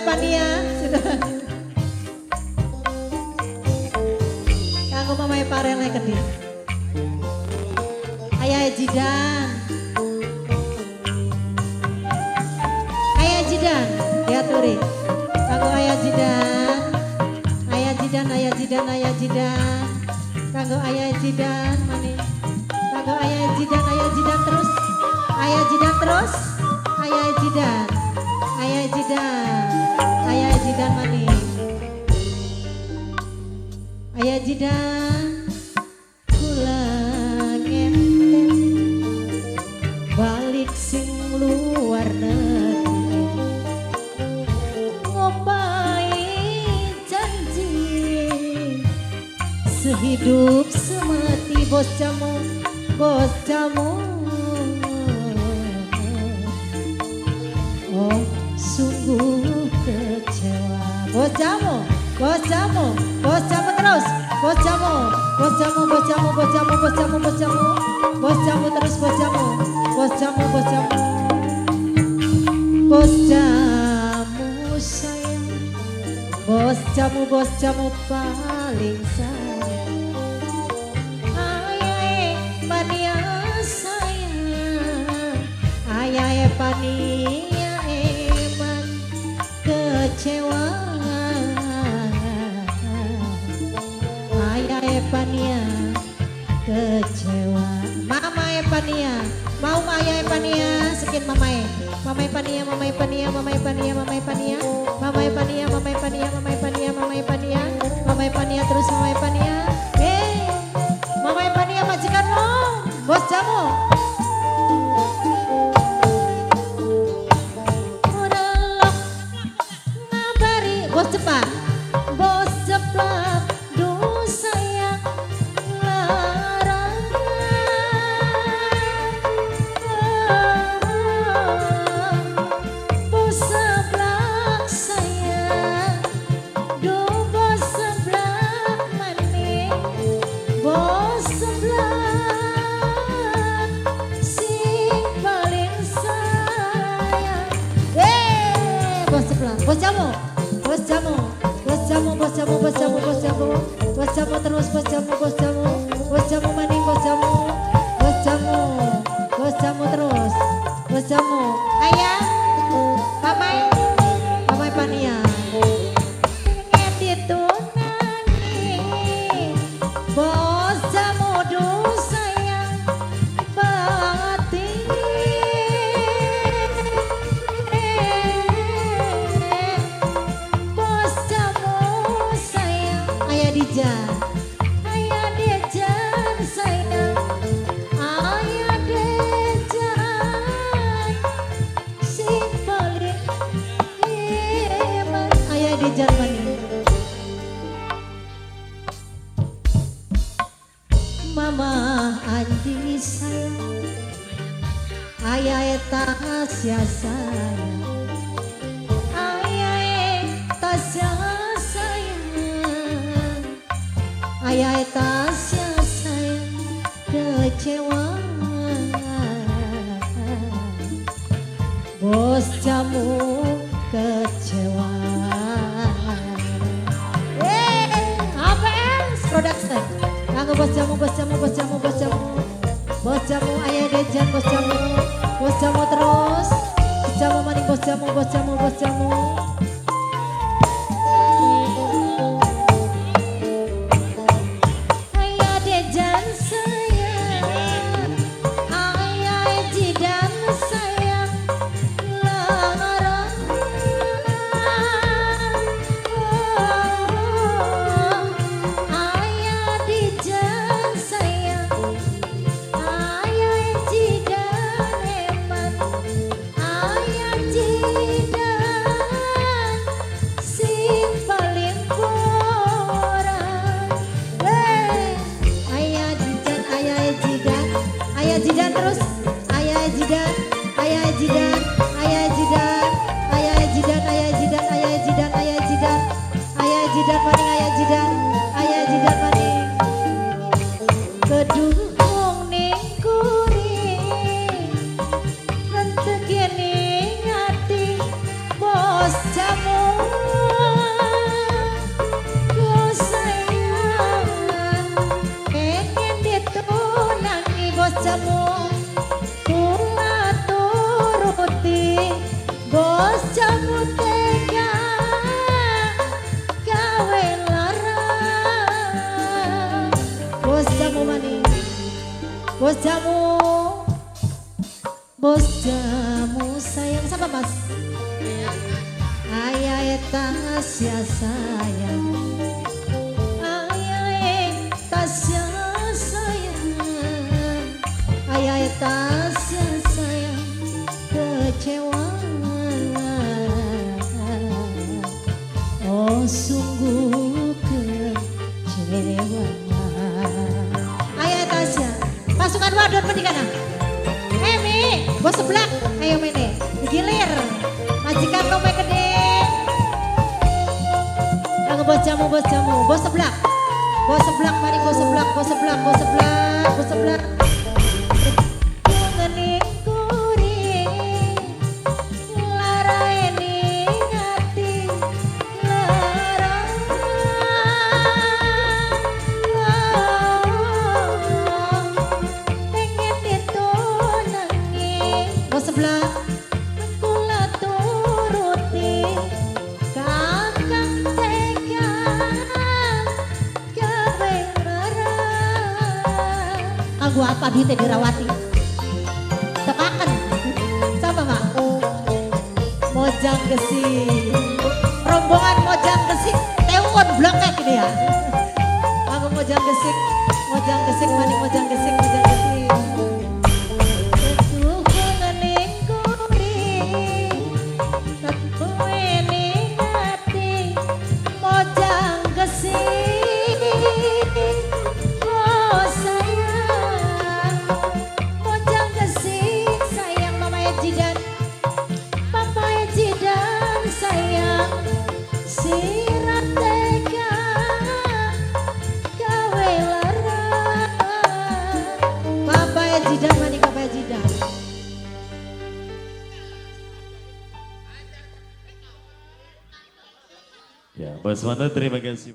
Pania sudah. Kanggo Mama Parele kedhi. Ayah Jidan. Ayah Jidan, diaturi. Kanggo Ayah Jidan. Ayah Jidan, Ayah Jidan, Ayah Jidan. Kanggo Ayah Jidan maning. Kanggo Ayah Jidan terus. Ayah Jidan terus. Ayah Jidan. Ayah Jidan. Ayah Jidan maning. Ayah Jidan. Kula ngenten balik sing luar negeri. Ngopai janji sehidup semati bos jamu, bos jamu. Oh sungguh kecewa. Bos jamu, bos jamu, bos jamu terus. Bos jamu, bos jamu, bos jamu, bos jamu, bos jamu, bos jamu. Bos jamu terus bos jamu. Bos jamu, bos jamu. Bos jamu sayang. Bos jamu paling sayang. Ayah Pania sayang. Ayah Pania eman kecewa. Ayah Epania kecewa. Mama Epania mau Ayah Epania sekian Mama Epania, Mama Epania, Mama Epania, Mama Epania, Mama Epania, Mama Epania, Mama Epania, Mama Epania, Mama Epania terus Mama Epania. Mama Epania majikanmu, bos jamu. Modelok ngabari bos cepat, bos cepat. Bos jamu, bos jamu, bos jamu, bos jamu, bos jamu, bos jamu, bos jamu terus bos jamu, bos jamu, bos jamu maning bos jamu, bos jamu, bos jamu terus, bos jamu. Ayah, Mama Pania. Ngedit tuh nani, bos jamu duh sayang bati. Ayah Dejan sayang, Ayah Dejan sing paling hebat. Ayah Dejan maning. Mama Andi sayang, Ayah Tasya sayang, Ayah Tasya. Ayah Tasya sayang kecewa. Bos jamu kecewa. APS Production. Kanggo bos jamu, bos jamu, bos jamu, bos jamu. Bos jamu Ayah Dejan bos jamu. Bos jamu terus. Bos jamu maning bos jamu, bos jamu, bos jamu. jamu, bos jamu sayang siapa mas? Ayah Tasya sayang, ayah Tasya sayang, ayah Tasya sayang, kecewa. Oh sungguh kecewa. Ayah Tasya, pasukan wadon pendikana. Mi, bos sebelah, ayo mene, digilir. Majikan lo gede. Lagu bos jamu, bos sebelah, mari bos sebelah, bos sebelah. Ngening kuring, lara ini ngati, lara. Pengen ditunangi, bos sebelah. Lagu apa di Tedirawati? Tekakan sama mak Mojang Gesik, rombongan Mojang Gesik tewon blokek dia. Lagu Mojang Gesik maning Mojang Gesik. Ya, Bos Wanda terima kasih.